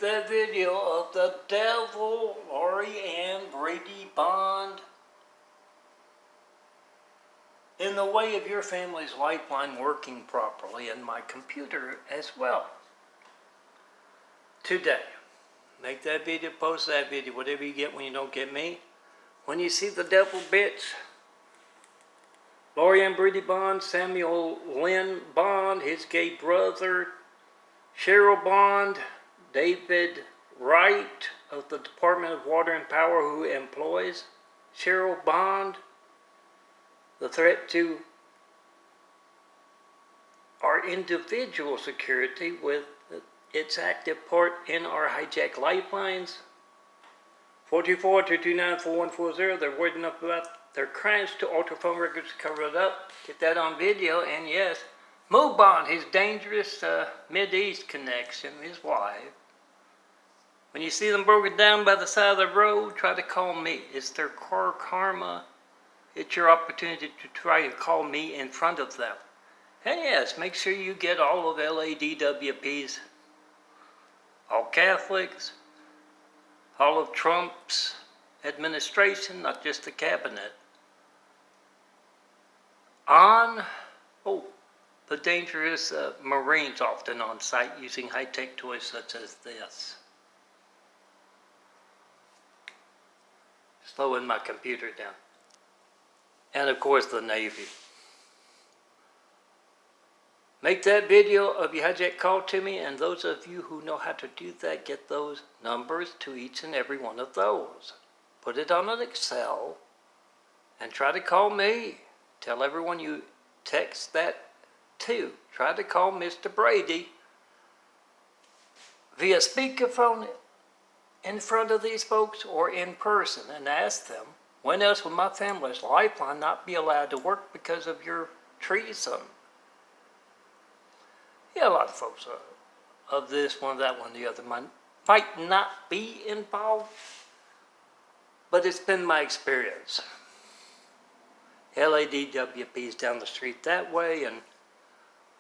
Make that video of the devil, Lori Ann Brady Bond, in the way of your family's lifeline working properly, and my computer as well. Today, make that video, post that video, whatever you get when you don't get me. When you see the devil bitch, Lori Ann Brady Bond, Samuel Lynn Bond, his gay brother, Cheryl Bond, David Wright of the Department of Water and Power, who employs Cheryl Bond, the threat to our individual security with its active part in our hijacked lifelines. 424-229-4140. They're worried enough about their crimes to alter phone records to cover it up. Get that on video. And yes, Mo Bond, his dangerous Mideast connection, his wife. When you see them broken down by the side of the road, try to call me. It's their car karma. It's your opportunity to try to call me in front of them. And yes, make sure you get all of LADWP's, all Catholics, all of Trump's administration, not just the cabinet, on the dangerous Marines often on site using high-tech toys such as this. Slowing my computer down. And of course the Navy. Make that video of your hijack call to me, and those of you who know how to do that, get those numbers to each and every one of those. Put it on an Excel and try to call me. Tell everyone you text that to. Try to call Mr. Brady via speakerphone in front of these folks or in person and ask them, when else will my family's lifeline not be allowed to work because of your treason? Yeah, a lot of folks of this one, that one, the other might not be involved, but it's been my experience. LADWP's down the street that way and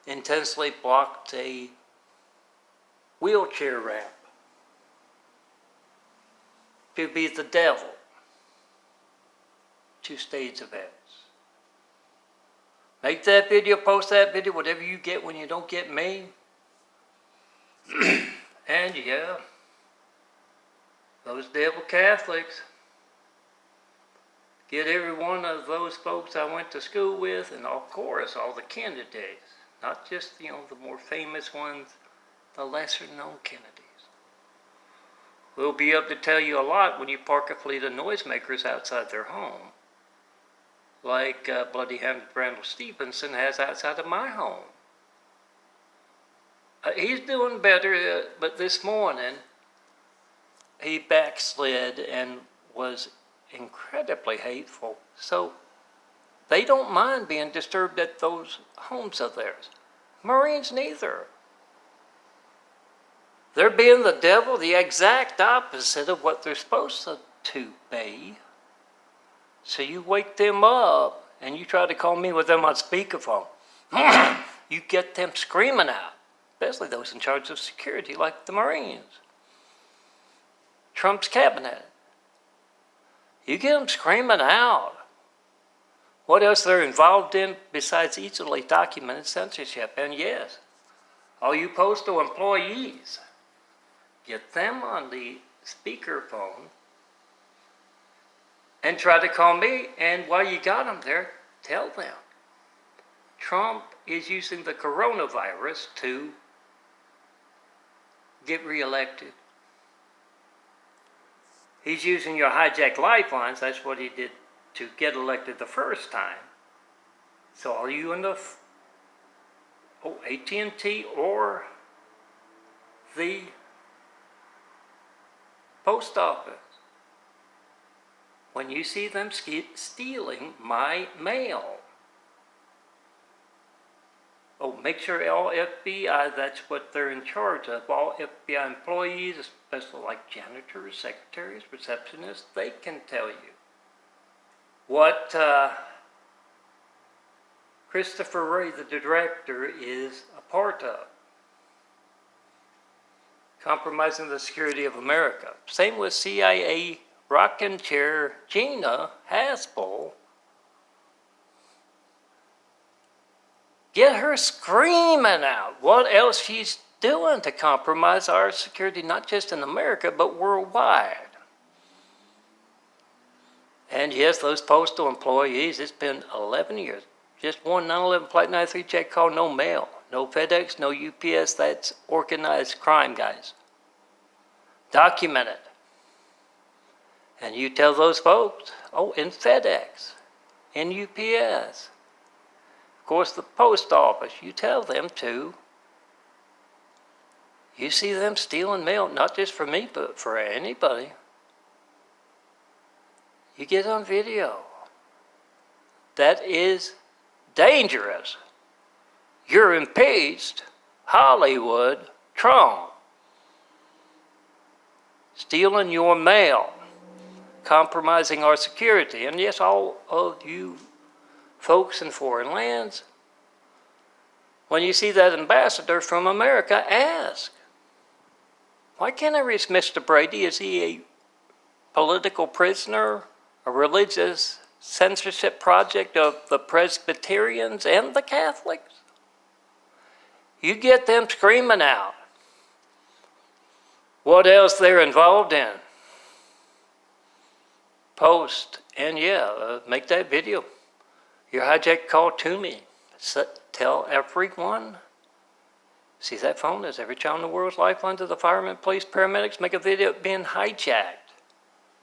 intensely blocked a wheelchair ramp to be the devil to stage events. Make that video, post that video, whatever you get when you don't get me. And yeah, those devil Catholics, get every one of those folks I went to school with, and of course all the candidates, not just the more famous ones, the lesser known Kennedys. We'll be able to tell you a lot when you park a fleet of noisemakers outside their home, like Bloody Hand Randall Stevenson has outside of my home. He's doing better, but this morning he backslid and was incredibly hateful. So they don't mind being disturbed at those homes of theirs. Marines neither. They're being the devil, the exact opposite of what they're supposed to be. So you wake them up and you try to call me with them on speakerphone. You get them screaming out, especially those in charge of security like the Marines. Trump's cabinet. You get them screaming out. What else they're involved in besides easily documented censorship? And yes, all you postal employees, get them on the speakerphone and try to call me, and while you got them there, tell them Trump is using the coronavirus to get reelected. He's using your hijacked lifelines. That's what he did to get elected the first time. So are you in the AT&T or the post office? When you see them stealing my mail, make sure all FBI, that's what they're in charge of, all FBI employees, especially like janitors, secretaries, receptionists, they can tell you what Christopher Wray, the director, is a part of. compromising the security of America. Same with CIA rocking chair Gina Haspel. Get her screaming out what else she's doing to compromise our security, not just in America, but worldwide. And yes, those postal employees, it's been 11 years. Just one 9/11 Flight 93 check call, no mail, no FedEx, no UPS. That's organized crime, guys. Documented. And you tell those folks, oh, in FedEx, in UPS, of course the post office, you tell them to. You see them stealing mail, not just for me, but for anybody. You get on video. That is dangerous. You're impeached. Hollywood, Trump. Stealing your mail. Compromising our security. And yes, all of you folks in foreign lands, when you see that ambassador from America, ask, why can't I reach Mr. Brady? Is he a political prisoner? A religious censorship project of the Presbyterians and the Catholics? You get them screaming out what else they're involved in. Post, and make that video. Your hijack call to me. Tell everyone. See that phone? There's every child in the world's lifeline to the firemen, police, paramedics. Make a video of being hijacked.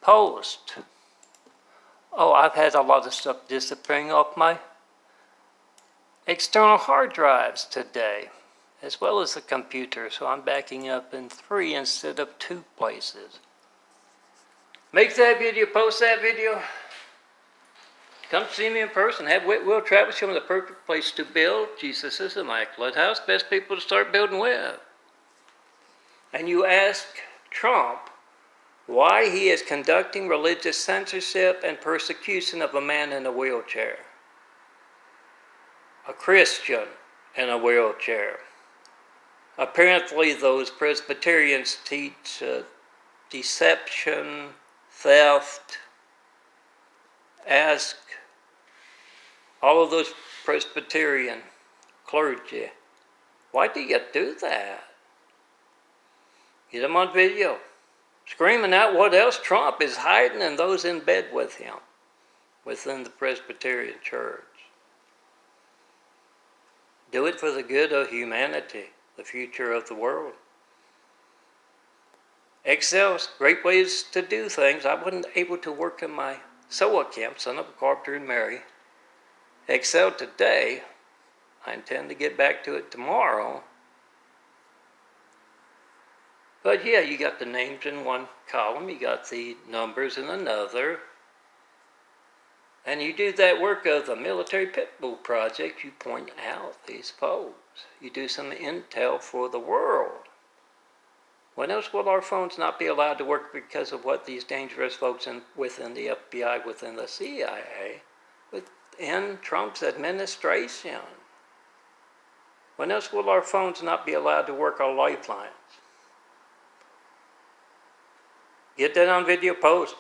Post. Oh, I've had a lot of stuff disappearing off my external hard drives today, as well as the computer, so I'm backing up in 3 instead of 2 places. Make that video, post that video. Come see me in person. Have Whitwell Travel show me the perfect place to build. Jesus' immaculate house. Best people to start building with. And you ask Trump why he is conducting religious censorship and persecution of a man in a wheelchair. A Christian in a wheelchair. Apparently those Presbyterians teach deception, theft. Ask all of those Presbyterian clergy, why do you do that? Get them on video, screaming out what else Trump is hiding and those in bed with him within the Presbyterian Church. Do it for the good of humanity, the future of the world. Excel's great ways to do things. I wasn't able to work in my SOA camp, son of a carpenter and Mary. Excel today. I intend to get back to it tomorrow. But yeah, you got the names in one column, you got the numbers in another. And you do that work of the Military Pitbull Project, you point out these folks. You do some intel for the world. When else will our phones not be allowed to work because of what these dangerous folks within the FBI, within the CIA, within Trump's administration? When else will our phones not be allowed to work our lifelines? Get that on video, post.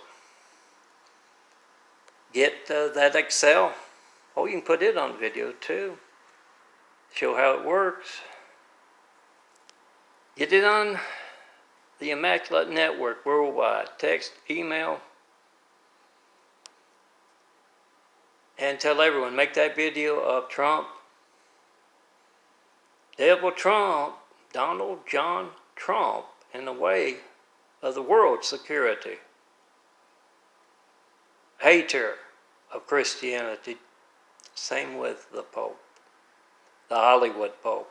Get that Excel. Oh, you can put it on video too. Show how it works. Get it on the Immaculate Network worldwide. Text, email, and tell everyone, make that video of Trump. Devil Trump, Donald John Trump, in the way of the world's security. Hater of Christianity. Same with the Pope, the Hollywood Pope.